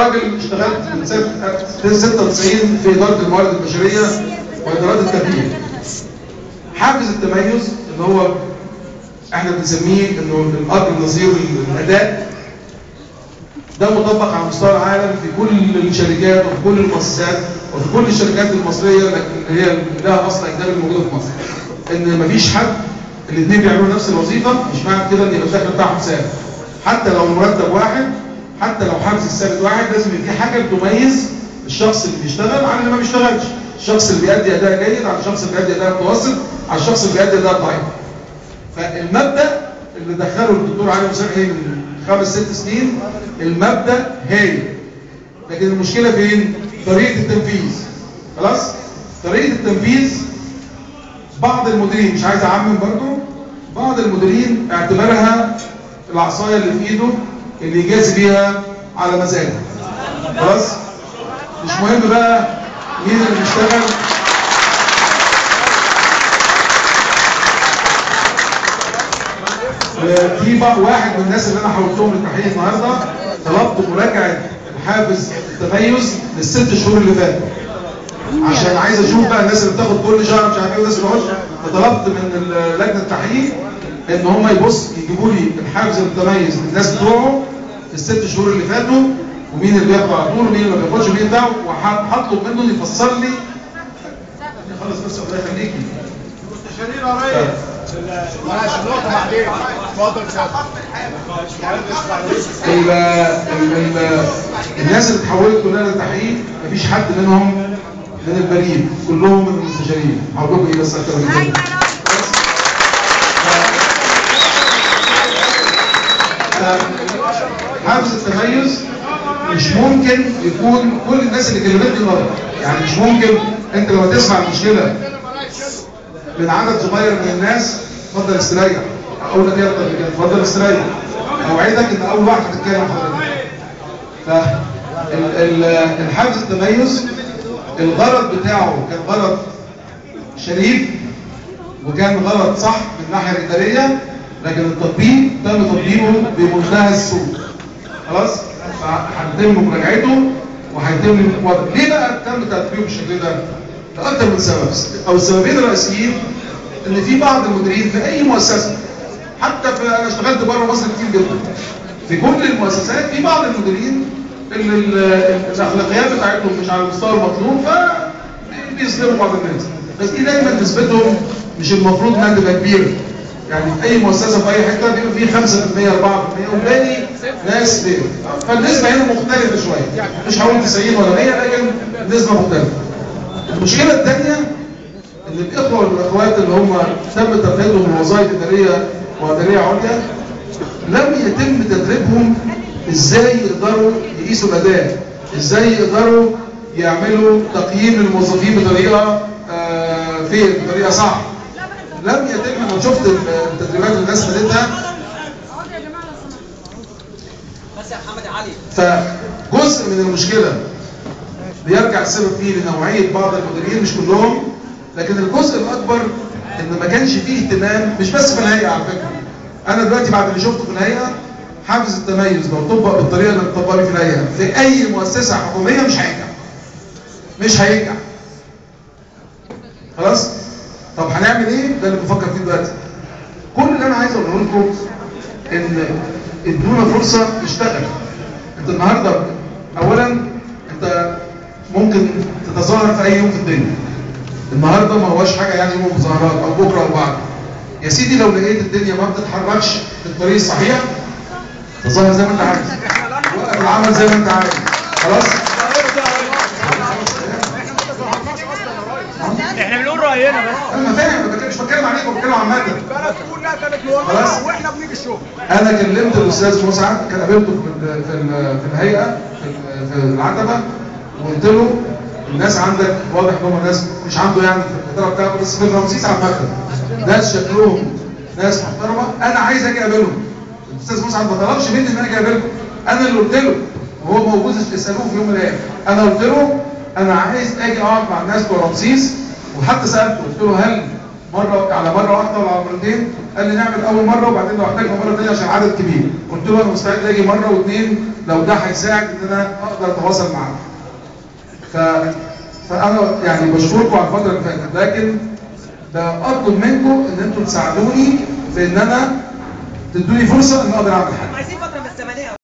راجل اشتغلت من سنه 96 في اداره الموارد البشريه وادارات التبييض. حافز التميز اللي هو احنا بنسميه انه الاجر النظير للاداء، ده مطبق على مستوى العالم في كل الشركات وفي كل المؤسسات وفي كل الشركات المصريه اللي هي لها اصل اجنبي موجوده في مصر. ان مفيش حد الاثنين بيعملوا نفس الوظيفه، مش معنى كده ان يبقى الدخل بتاعهم ثابت. حتى لو مرتب واحد، حتى لو حافز الثابت واحد، لازم يبقى في حاجه تميز الشخص اللي بيشتغل عن اللي ما بيشتغلش. الشخص اللي بيأدي اداء جيد عن الشخص اللي بيأدي اداء متوسط عن الشخص اللي بيأدي اداء ضعيف. فالمبدا اللي دخله الدكتور علي مسامحي من 5-6 سنين المبدا هايل، لكن المشكله فين؟ طريقه التنفيذ. خلاص؟ طريقه التنفيذ بعض المديرين، مش عايز اعمم برضه، بعض المديرين اعتبرها العصايه اللي في ايده اللي يجازي بيها على مزاجه. خلاص؟ مش مهم بقى مين اللي بيشتغل. في واحد من الناس اللي انا حاولتهم للتحقيق النهارده طلبت مراجعه حافز التميز لل6 شهور اللي فاتوا، عشان عايز اشوف بقى الناس اللي بتاخد كل شهر مش عارف ايه والناس اللي بتخش. فطلبت من لجنه التحقيق ان هم يجيبوا لي الحافز المتميز للناس بتوعه في ال6 شهور اللي فاتوا، ومين اللي بياخد على طول ومين اللي ما بياخدش ومين بتاعه، وهطلب منه ان يفسر لي. خلص بس الله يخليكي. مستشارين يا ريس. ماشي نقطة بعدين. اتفضل الناس اللي اتحولت كلها للتحقيق مفيش حد منهم من البريد، كلهم من المستشارين. هقول لكم ايه بس اكتر من كده. حافز التميز مش ممكن يكون كل الناس اللي كلمتني غلط، يعني مش ممكن انت لما تسمع المشكله من عدد صغير من الناس اتفضل استريح، اقول لك ايه اكتر من كده؟ اتفضل استريح، اوعدك ان اول واحد هتتكلم حضرتك. فالحافز التميز الغرض بتاعه كان غرض شريف وكان غرض صح من الناحيه الاداريه، لكن التطبيق تم تطبيقه بمنتهى السوء. خلاص؟ فهيتم مراجعته وهيتم وضع. ليه بقى تم تطبيقه بالشكل ده؟ لأكثر من سبب، او السببين الرئيسيين ان في بعض المديرين في اي مؤسسه، حتى انا اشتغلت بره مصر كتير جدا، في كل المؤسسات في بعض المديرين اللي الاخلاقيات بتاعتهم مش على المستوى المطلوب فبيظلموا بعض الناس، بس دي دايما نسبتهم مش المفروض انها تبقى كبيره. يعني في اي مؤسسه في اي حته بيبقى فيه 5% 4% والباقي ناس ليه. فالنسبه هنا مختلفه شويه، مش هقول 90 ولا 100 لكن النسبه مختلفه. المشكله الثانيه ان الاخوه والاخوات اللي هم تم ترقيتهم لوظائف اداريه واداريه عليا لم يتم تدريبهم ازاي يقدروا يقيسوا الاداء، ازاي يقدروا يعملوا تقييم للموظفين بطريقه بطريقه صح. لم يتم. انا شفت التدريبات اللي الناس خدتها. بس يا محمد علي. فجزء من المشكله بيرجع السبب فيه لنوعيه بعض المديرين، مش كلهم، لكن الجزء الاكبر ان ما كانش فيه اهتمام، مش بس في الهيئه على فكره. انا دلوقتي بعد اللي شفته في الهيئه، حافز التميز لو طبق بالطريقه اللي بتطبق في الهيئه في اي مؤسسه حكوميه مش هينجح. مش هينجح. خلاص؟ طب هنعمل ايه؟ ده اللي بفكر فيه دلوقتي. كل اللي انا عايز اقوله لكم ان ادونا فرصه نشتغل. انت النهارده اولا انت ممكن تتظاهر في اي يوم في الدنيا. النهارده ما هواش حاجه يعني يوم مظاهرات او بكره او بعد. يا سيدي لو لقيت الدنيا ما بتتحركش في الطريق الصحيح تظاهر زي ما انت عايز. وقف العمل زي ما انت عايز. خلاص؟ احنا بنقول راينا بس. انا فاهم، مش بتكلم عليكم، بتكلم عامه. البلد كلها كانت لوحدها واحنا بنيجي الشغل. انا كلمت الاستاذ مسعد، كان قابلته في الهيئه في العتبه، وقلت له الناس عندك واضح ان هم ناس مش عنده يعني في الاداره بتاعته، بس في الرمسيس على المكتب ناس شكلهم ناس محترمه، انا عايز اجي اقابلهم. الاستاذ مسعد ما طلبش مني ان انا اجي اقابلهم، انا اللي قلت له، وهو موجود اسالوه في يوم من الايام. انا قلت له انا عايز اجي اقعد مع الناس بتوع رمسيس، وحتى سالته قلت له هل على مره واحده ولا على مرتين، قال لي نعمل اول مره وبعدين لو احتاجنا مره ثانيه عشان عدد كبير. قلت له انا مستعد اجي مره واثنين لو ده هيساعد ان انا اقدر اتواصل معاك. فانا يعني بشكركم على الفتره اللي فاتت، لكن اطلب منكم ان انتم تساعدوني في ان انا تدوني فرصه ان اقدر اعمل حاجه. عايزين فتره من الزمنيه